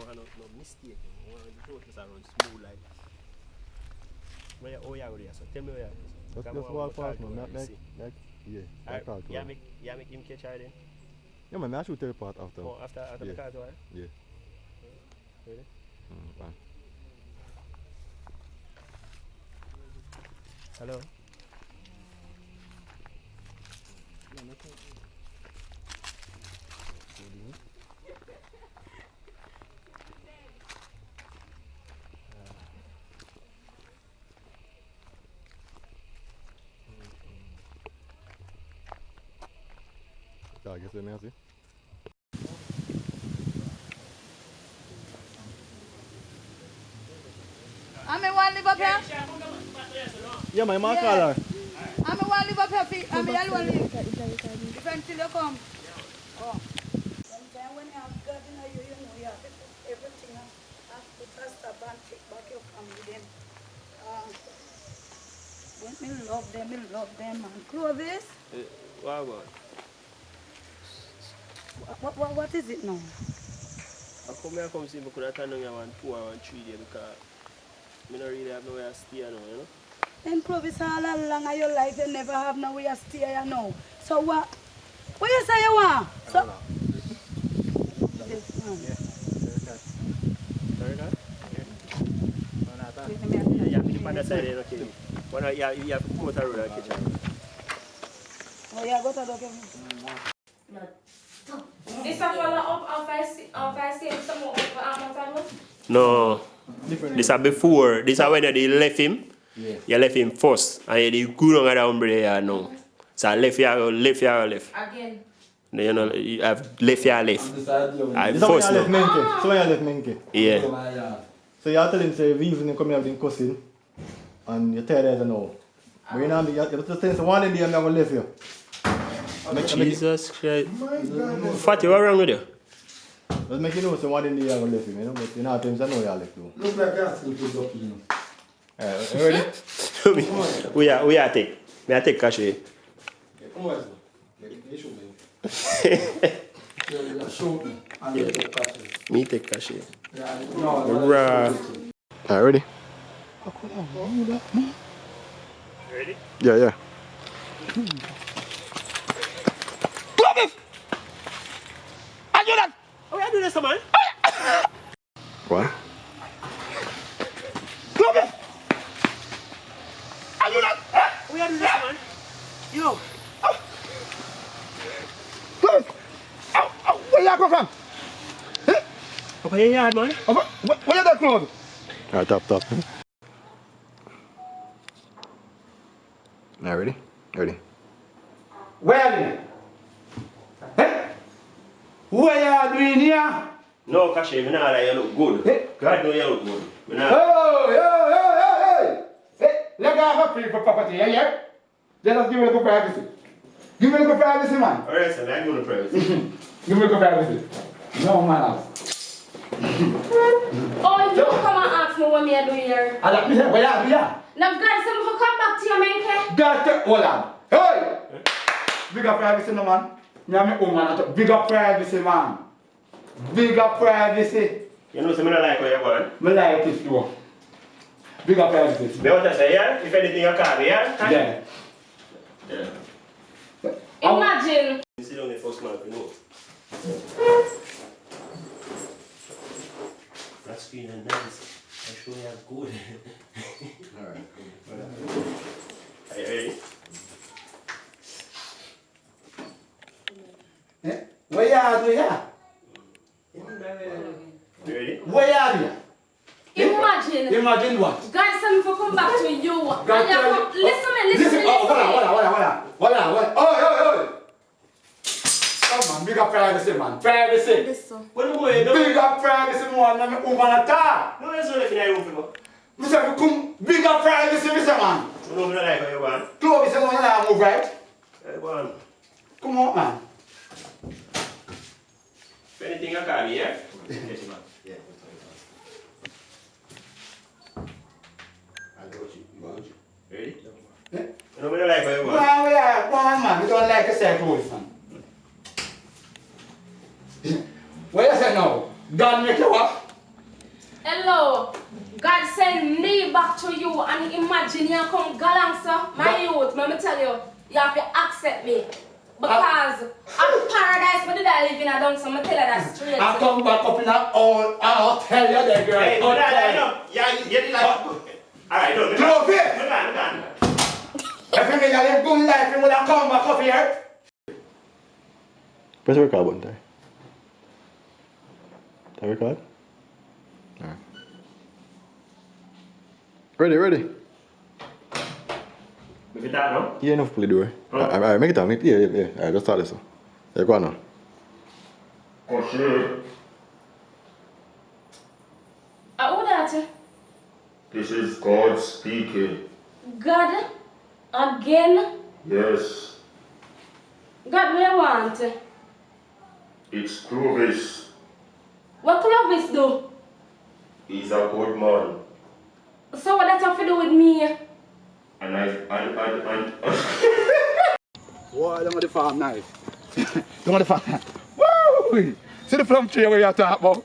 no mistake. The process around smooth like. Oh yeah, so tell me where. Just walk past, man. Like, yeah. Yeah, make him catch her then. Yeah, man, I should tell you part after. Oh, after the car, right? Yeah. Ready? Fine. Hello? I guess merci. I'm the one live up here. Yeah, my man call her. I'm the one live up here. I'm the one live. If until you come. Oh. Sometimes when you have God in you, you know you have everything. After first up and take back your family them. When me love them, man. Clovis? What? What is it now? I come here come see if I could attend on 2 or 3 days because I don't really have nowhere to stay now, you know? And Clovis, all along of your life, you never have nowhere to stay, you know. So what you say you want? So, this one. You have to keep on that side, okay? Well, you have to come out the road and catch her. Oh, yeah, go to the okay. This a follow up of I see some more No. This is before. This is when they left him. Yeah. You left him first. And you go on the umbrella now. So left here. again. You know, you have left here. I This first is when you now. left Menke. So when you left Menke. Yeah. So you tell him, say, we even come here with cousin. And you tell her no. But you know, you have to tell him, one day I'm going to leave you. Jesus Christ. Fatty, what wrong with you? Just make you know, so one day you're going to leave him, you know. But you know, times I know you're left you. Look like you're still too lucky, you know. Ready? We are take. May I take cash here? Come on, you show me. You show me. And you take cash. Me take cash here. Yeah, no. Right. Alright, ready? Ready? Yeah. Clovis! I do that! Oh, I do this, man. What? Clovis! I do that! We are do this, man. Yo. Close! Where you come from? Up here, yard, man. Where you that close? Alright, top. Alright, ready? Where are you? Hey? What are you doing here? No, cash here. Me nah lie, you look good. Hey. God know you look good. Me nah. Hey! Let me have a free for property, yeah? Just give me a good privacy. Give me a good privacy, man. Alright, sir, I'm going to privacy. Give me a good privacy. No, man. Oh, you come and ask me what me do here. I like me say, where are you here? Now, God, some for come back to your man. God, hold on. Hey! Big up privacy, no, man. Me and my woman, big up privacy, man. Big up privacy. You know, so me not like how you're going. Me like it too. Big up privacy. Me want to say, yeah? If anything, you call me, yeah? Yeah. Imagine. You sit down the first man, you know. That screen and nice. I'm sure you have good. Alright. Are you ready? Eh? Where are you here? You ready? Where are you? Imagine. Imagine what? God, some for come back to you. God And you tell come- you. Listen. Hold on. Oh. Come on, big up privacy, man. Privacy. Listen. What do you do? Big up privacy, man. I'm a woman attack. No, that's not if you're not room for Mr. Come, big up privacy, Mr. Man. you. No, me not like how you're going. Clovis, you want to move, right? Go on. Come on, man. If anything, you call me, yeah? Yes, man. Yeah. I got you. Ready? Yeah. You know, me not like how you're Go going. on, man. We don't like to say Clovis, man. What you say now? God make you what? Hello. God send me back to you and imagine you come galang, sir. My youth, let me tell you, you have to accept me. Because I'm paradise, but did I live in a dung, so I'm tell you that straight. I come back up in a all, I'll tell you that girl. Hey, yeah, you get it like... Alright, don't. Clovis! Look on. If you have a good life, you would have come back up here. Press the record button there. That record? Alright. Ready. Make it that now? Yeah, enough play do it. Alright, make it down. Yeah. Alright, just start this one. Yeah, go on now. Oh shit. Who that? This is God speaking. God? Again? Yes, God, what you want? it's Clovis. What Clovis do? He's a good man. So what that have to do with me? And I Whoa, look at the farm knife. Look at the farm knife. Woo! See the plum tree where you talk about?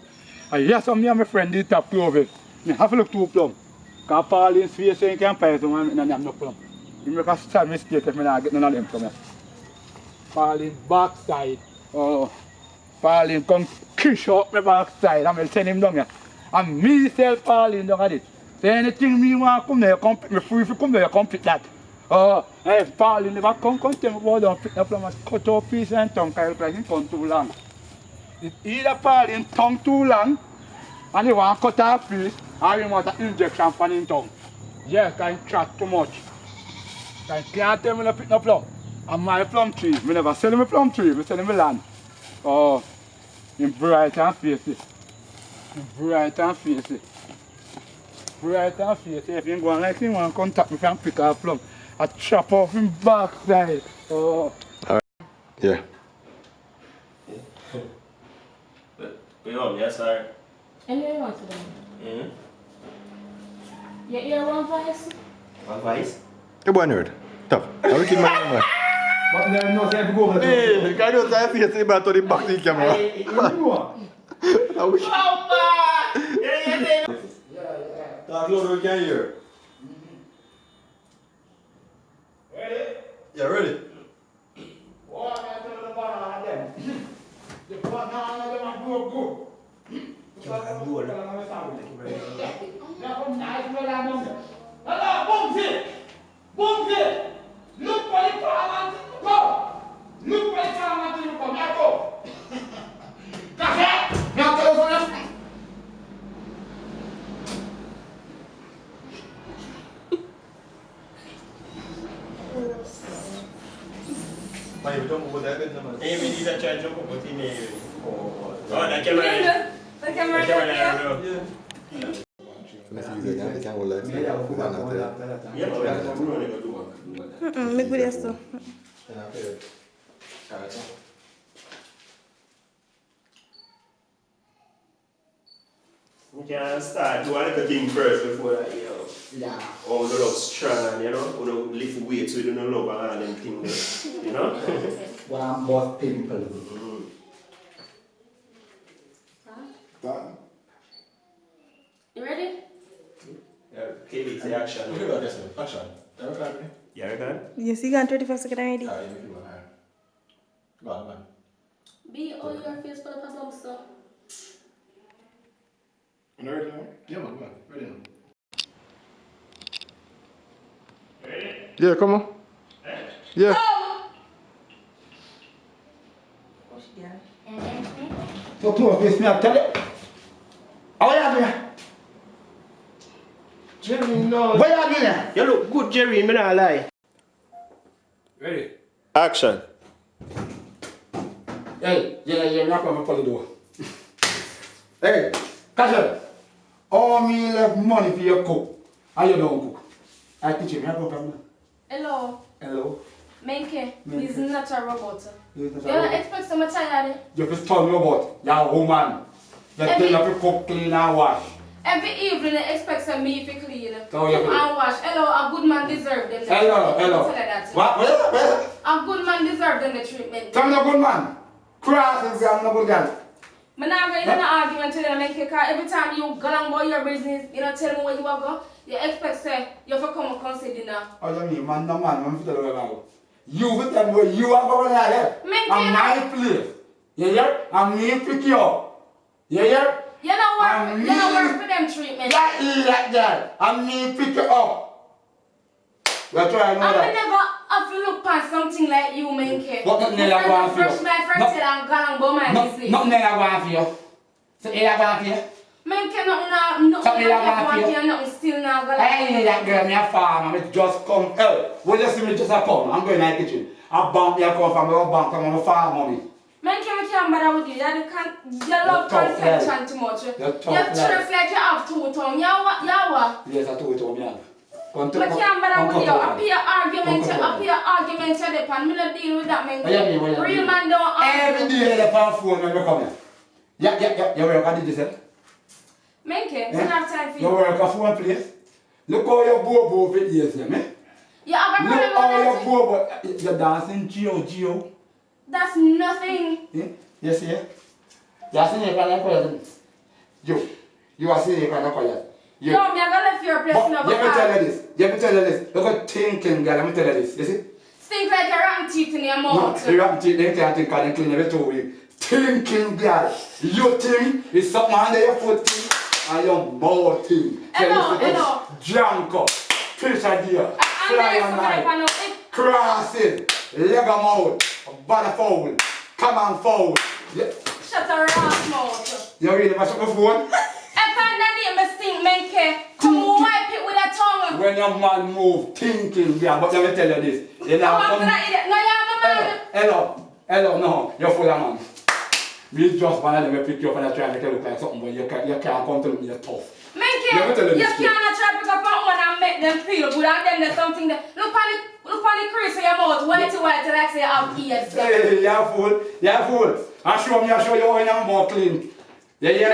Yes, me and my friend did top Clovis. I have to look two plum. Because Pauline's face saying can't pay someone and I have no plum. You make a sad mistake if I don't get none of them from you. Pauline backside. Oh, Pauline come kiss up my backside and I'll send him down here. And me tell Pauline down at it. Say anything me want come there, come pick me free if you come there, come pick that. Oh, if Pauline never come tell me about don't pick the plum and cut off piece and tongue because his tongue too long. It's either Pauline tongue too long and he want cut off piece or he want an injection for his tongue. Yes, I chat too much. I can't tell me to pick no plum. And my plum tree, I never sell him a plum tree, I sell him a land. Oh, him bright and facey. Bright and facey. Bright and facey. If you go on like him, want to contact me and pick a plum. I chop off him backside. Oh. Yeah. Wait up, yes sir. And you want to do? Yeah. You hear one voice? One voice? Hey, boy, nerd. Tough. How we keep my number? But then no say go over there. Hey, can you say face the back to the back to the camera? How we talk louder, we can hear. Ready? Yeah, ready. Oh, I tell you the banana them. The banana them are good. Hello, Boomsy! Look for the farmer to go! Look for the farmer to come here, go! Cafe! Now tell us what Man, you don't move that bit, man. Hey, we need to try to jump up with him. Oh, that camera. The camera. Yeah. Let's use it again. They can't hold it. Yeah, but we have to do it. Make video stuff. We can start do a little thing first before that, you know. yeah. All the love strong, you know. We don't lift weights, we don't love and all them things, you know. One boss pimple. You ready? Yeah, KBASE action. Action. Yeah, record? Yes, you got 35 seconds already. Go on, man. Be all your face for the problem, sir. Ready now? Yeah, man, go on. Ready now. Ready? Yeah, come on. Yeah. So, Clovis, me tell you. How are you doing? Jerry, no. What are you doing? You look good, Jerry, I'm not lie. Ready? Action. Hey, yeah, knock on the door. Hey, Castle. All me left money for your cook. How you don't cook? I teach you, me go from Hello. Hello. Menke, he's not a robot. You You don't expect so much tired. have to tell me about you're a woman. You have to cook, clean and wash. Every evening they expect some me to clean. So you have to- And wash. Hello, a good man deserves them. Hello. Tell her that. What? A good man deserves them the treatment. Tell me no good man. Cross and say I'm no good girl. I'm not going to an argument with them, because every time you go along about your business, you don't tell me where you are going, you expect say you have to come and consider dinner. What do you mean, man? No man, I'm tell you about. You will tell me where you are going there. I'm my place. You hear? I'm me pick you up. You hear? You know what? You don't work for them treatment. That is like that. I'm me pick you up. We're trying to know that. I never have to look past something like you, Menke. What nothing I want for you? My friend said I'm going about my business. Nothing I want for you. So I want for you. Menke, nothing I want for you, nothing still now going. I ain't that girl, me a farmer, me just come out. When you see me just a come, I'm going to the kitchen. I bank me a come from my bank, I'm a farmer. Menke, I can't bother with you. You love conception too much. You trust like you have two tongues. You what? Yes, I told you, me. I can't bother with you. I pay your argument to the pan. I don't deal with that, Menke. Real man don't argue. Every day they pan phone when we come here. Yeah, you work at the cell. Menke, I don't have time for you. You work at phone place. Look how your bobo fit years, me. You have a Look problem how your with bobo, you're dancing Geo. that's nothing. You see it? You are seeing it kind of quiet. You are seeing it kind of quiet. Yo, I'm going to left your place now. Let me tell you this. Look at thinking, girl. Let me tell you this. You see? Stink like a rotten teeth in your mouth. No, the rotten teeth, they can't think because they clean every 2 weeks. Thinking, girl. Your thing is something under your foot and your mouth thing. Hello. Junk up, fish idea, fly on night, crossing, leg mouth, body foul, come on foul. Shut your ass mouth. You really mash up the phone? Stink, Menke. Come wipe it with a tongue. When your man move, thinking, yeah, but let me tell you this. You know, hello, no, you're full of man. We just want to pick you up and try and make you look like something, but you can't come to me, you're tough. Menke, you can't try to pick up on one and make them feel good and then there's something that. Look on the crease of your mouth, white like say you have ears. Hey, you're fool. I show you how your mouth clean. Yeah. You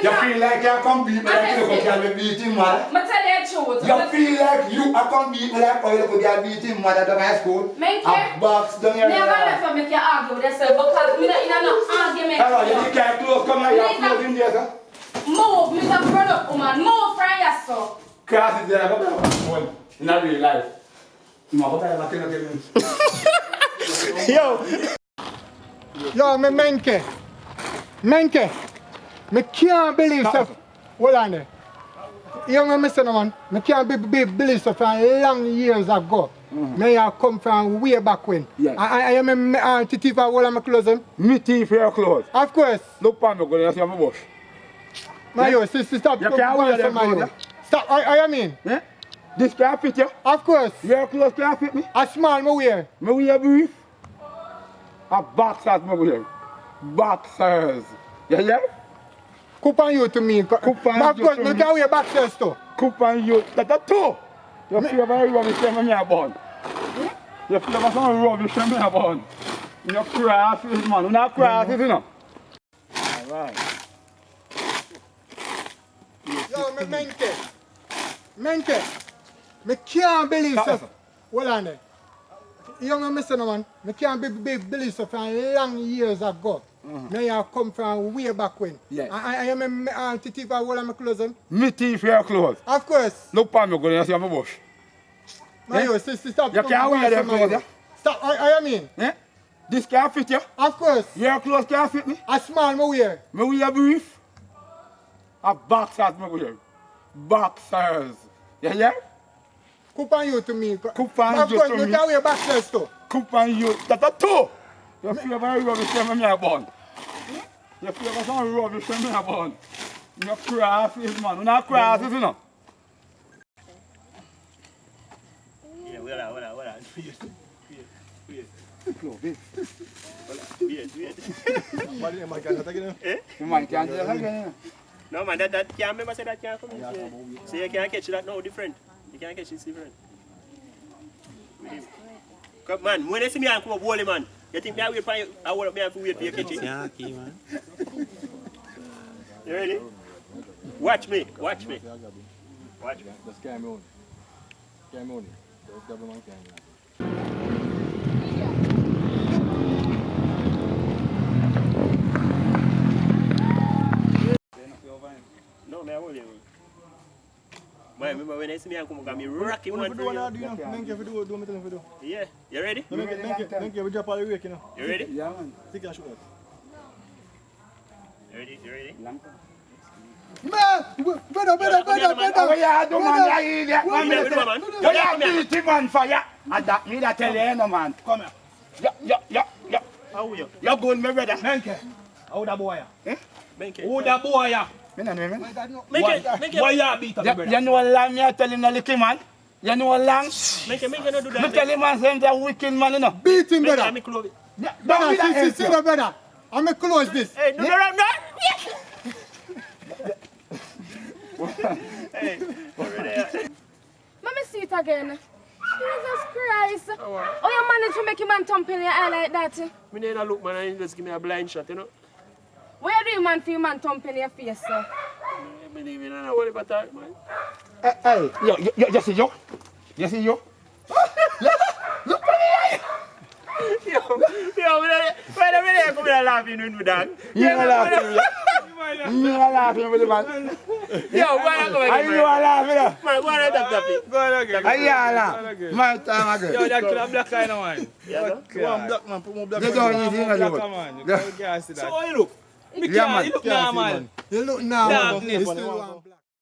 feel like you come beat me like you could get beating man. I tell you the truth. You feel like you come beat me like you could get beating man at the high school. A box down here. Never let me make you argue with yourself because me not in no argument. Hello, you can't close, come here, you're closing there, sir. Move, Mr. Product Woman, move from yourself. Cross it there, I got that in real life. Yo, Menke. I can't believe stuff. Hold on there. You know what I'm man? I can't believe stuff from long years ago. I have come from way back when. Yes. I am a thief for all of my clothes. Me thief your clothes? Of course. Look for me, go and see my bush. Mayo, stop. You can't wear them clothes. Stop, I mean. Yeah? This can't fit you? Of course. Your clothes can't fit me? A small I wear. I wear brief. A boxers I wear. Boxers. You hear? Coupon you to me. Coupon of course, I can wear boxers too. Coupon you. That's two. You feel very rubbish when me born. You feel like some rubbish when me born. You cross it, man. You not cross it, you know. Alright. Yo, Menke. I can't believe stuff. Hold on there. You know what I'm man? I can't believe stuff from long years ago. I have come from way back when. Yes. I am a thief for all of my clothes. Me thief your clothes? Of course. Look for me, go and see my bush. Mayo, stop. You can't wear them clothes, yeah? Stop, I mean. Yeah? This can't fit you? Of course. Your clothes can't fit me? A small I wear. I wear brief. A boxers I wear. Boxers. You hear? Coupon you to me. Coupon you to me. Of course, I can wear boxers too. Coupon you. That's two. You feel very rubbish when me born. You feel like some rubbish when me born. You cross it, man. You not cross it, you know. Yeah, wait. Clovis. What do you man can't take it? You man can't do that again. No man, that can't remember say that can't come in. So you can't catch that now different. You can't catch it different. Come man, when you see me and come up wally man, you think me I wait for you, I want me to wait for you to catch it? Yeah, okay, man. You ready? Watch me. Just carry me on. Just double man carry me. Man, remember when I see me and come, me rocking one for you. Do me tell him to do. Yeah, you ready? Thank you. We drop all the rake, you know. You ready? Yeah, man. Take a shot. You ready? You ready? Man, better. What you do, man? You idiot, man. You beat him on fire. And that me that tell you, no, man. Come here. How are you? You're good, my brother. Menke. How the boy? Menke. Who the boy? Me no know, man. Menke. Why you beat up, my brother? You know long me tell him no little man. You know long. Menke no do that. Me tell him man, say the wicked man, you know. Beat him, brother. I'm Clovis. Brother, see the brother. I'm going to close this. Hey, no. Hey, over there. Let me see it again. Jesus Christ. Oh, you managed to make your man thump in your eye like that? Me need a look, man, and just give me a blind shot, you know. What you do, man, for your man thump in your face, sir? I believe you don't know what about that, man. Hey, you see you? You see you? Look for me. Yo, wait a minute, come here laughing with me, dog. You are laughing with the man. Yo, why not come Are you laughing? Man, why not that topic? Go on again. Are you laughing? My time again. Yo, that club black kind of man. Yeah, One black man, put more black You man. don't need Black to man. You Yeah. can't see that. So how you look? You Yeah, man. look normal. You look now. Darkness. You still want black.